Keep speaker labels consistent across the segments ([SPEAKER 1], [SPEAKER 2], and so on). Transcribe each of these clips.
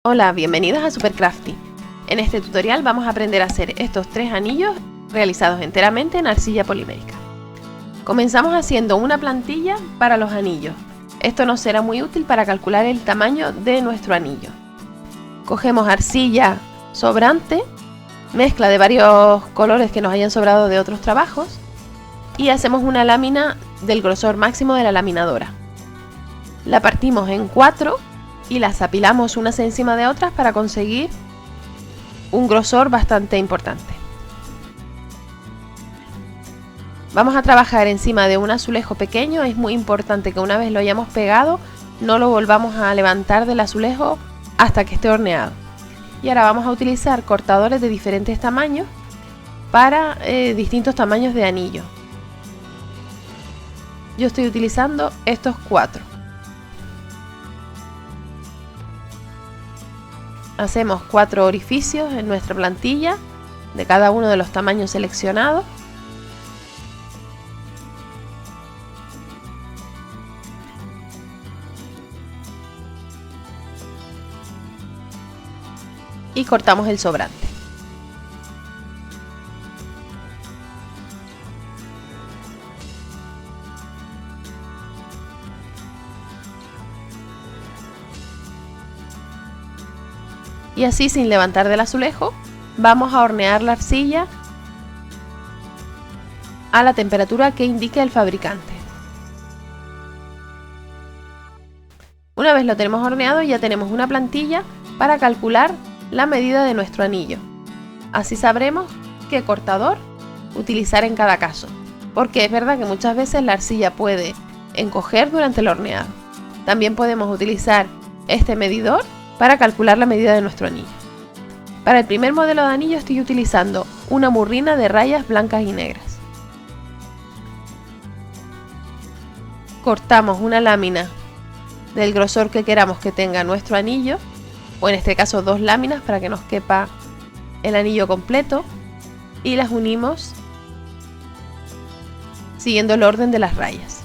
[SPEAKER 1] Hola, bienvenidos a Supercrafty. En este tutorial vamos a aprender a hacer estos 3 anillos realizados enteramente en arcilla polimérica. Comenzamos haciendo una plantilla para los anillos. Esto nos será muy útil para calcular el tamaño de nuestro anillo. Cogemos arcilla sobrante, mezcla de varios colores que nos hayan sobrado de otros trabajos y hacemos una lámina del grosor máximo de la laminadora. La partimos en 4 y las apilamos unas encima de otras para conseguir un grosor bastante importante. Vamos a trabajar encima de un azulejo pequeño. Es muy importante que una vez lo hayamos pegado no lo volvamos a levantar del azulejo hasta que esté horneado. Y ahora vamos a utilizar cortadores de diferentes tamaños para distintos tamaños de anillo. Yo estoy utilizando estos 4. Hacemos 4 orificios en nuestra plantilla de cada uno de los tamaños seleccionados. Y cortamos el sobrante. Y así, sin levantar del azulejo, vamos a hornear la arcilla a la temperatura que indique el fabricante. Una vez lo tenemos horneado, ya tenemos una plantilla para calcular la medida de nuestro anillo. Así sabremos qué cortador utilizar en cada caso, porque es verdad que muchas veces la arcilla puede encoger durante el horneado. También podemos utilizar este medidor para calcular la medida de nuestro anillo. Para el primer modelo de anillo estoy utilizando una murrina de rayas blancas y negras. Cortamos una lámina del grosor que queramos que tenga nuestro anillo, o en este caso 2 láminas para que nos quepa el anillo completo, y las unimos siguiendo el orden de las rayas.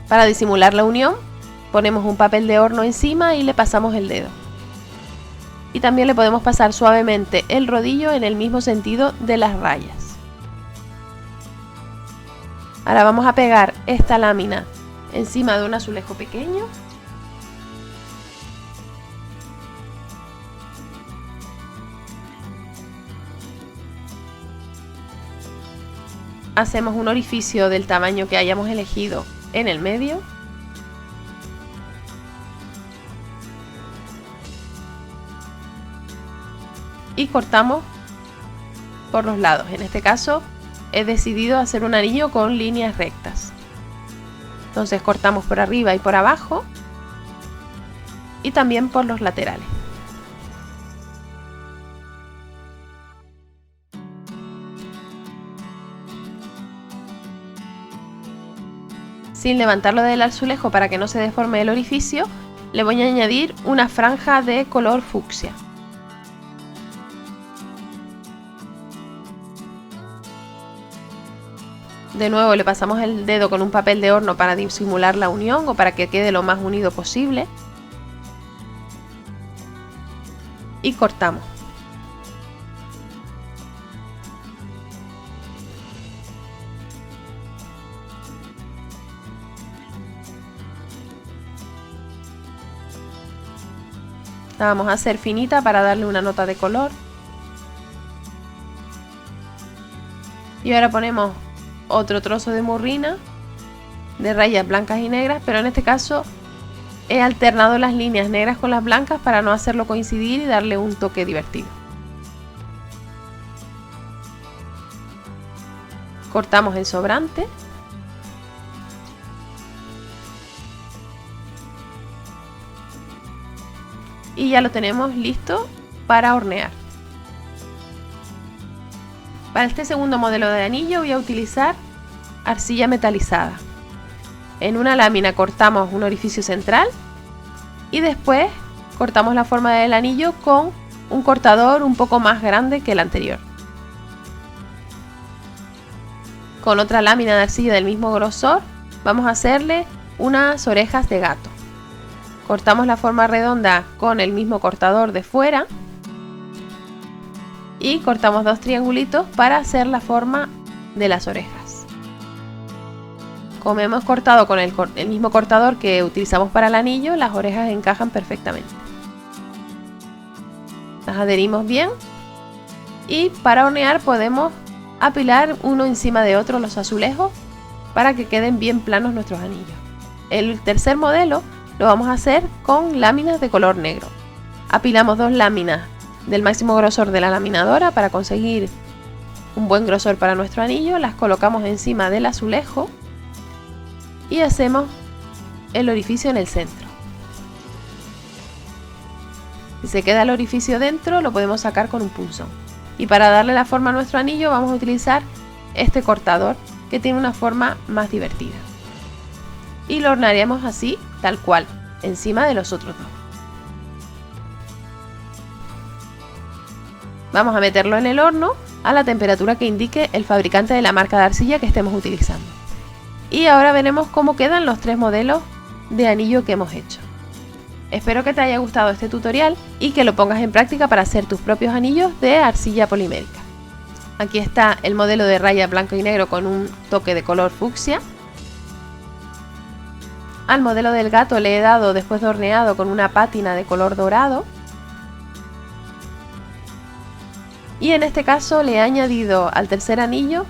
[SPEAKER 1] Para disimular la unión, ponemos un papel de horno encima y le pasamos el dedo. Y también le podemos pasar suavemente el rodillo en el mismo sentido de las rayas. Ahora vamos a pegar esta lámina encima de un azulejo pequeño. Hacemos un orificio del tamaño que hayamos elegido en el medio. Y cortamos por los lados. En este caso he decidido hacer un anillo con líneas rectas. Entonces cortamos por arriba y por abajo y también por los laterales. Sin levantarlo del azulejo para que no se deforme el orificio, le voy a añadir una franja de color fucsia. De nuevo le pasamos el dedo con un papel de horno para disimular la unión o para que quede lo más unido posible. Y cortamos. La vamos a hacer finita para darle una nota de color. Y ahora ponemos otro trozo de murrina de rayas blancas y negras, pero en este caso he alternado las líneas negras con las blancas para no hacerlo coincidir y darle un toque divertido. Cortamos el sobrante. Y ya lo tenemos listo para hornear. Para este segundo modelo de anillo voy a utilizar arcilla metalizada. En una lámina cortamos un orificio central y después cortamos la forma del anillo con un cortador un poco más grande que el anterior. Con otra lámina de arcilla del mismo grosor vamos a hacerle unas orejas de gato. Cortamos la forma redonda con el mismo cortador de fuera y cortamos 2 triangulitos para hacer la forma de las orejas. Como hemos cortado con el mismo cortador que utilizamos para el anillo, las orejas encajan perfectamente. Las adherimos bien y para hornear podemos apilar uno encima de otro los azulejos para que queden bien planos nuestros anillos. El tercer modelo lo vamos a hacer con láminas de color negro. Apilamos 2 láminas del máximo grosor de la laminadora para conseguir un buen grosor para nuestro anillo. Las colocamos encima del azulejo y hacemos el orificio en el centro. Si se queda el orificio dentro, lo podemos sacar con un punzón. Y para darle la forma a nuestro anillo vamos a utilizar este cortador que tiene una forma más divertida. Y lo hornearemos así, tal cual, encima de los otros dos. Vamos a meterlo en el horno a la temperatura que indique el fabricante de la marca de arcilla que estemos utilizando. Y ahora veremos cómo quedan los 3 modelos de anillo que hemos hecho. Espero que te haya gustado este tutorial y que lo pongas en práctica para hacer tus propios anillos de arcilla polimérica. Aquí está el modelo de raya blanco y negro con un toque de color fucsia. Al modelo del gato le he dado después de horneado con una pátina de color dorado. Y en este caso le he añadido al tercer anillo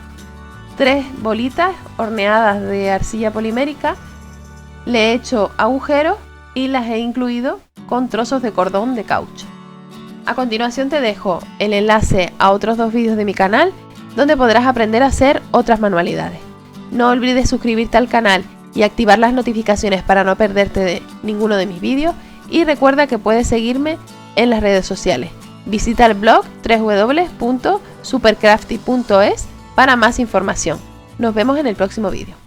[SPEAKER 1] 3 bolitas horneadas de arcilla polimérica. Le he hecho agujeros y las he incluido con trozos de cordón de caucho. A continuación te dejo el enlace a otros 2 vídeos de mi canal donde podrás aprender a hacer otras manualidades. No olvides suscribirte al canal y activar las notificaciones para no perderte de ninguno de mis vídeos, y recuerda que puedes seguirme en las redes sociales. Visita el blog www.supercrafty.es para más información. Nos vemos en el próximo vídeo.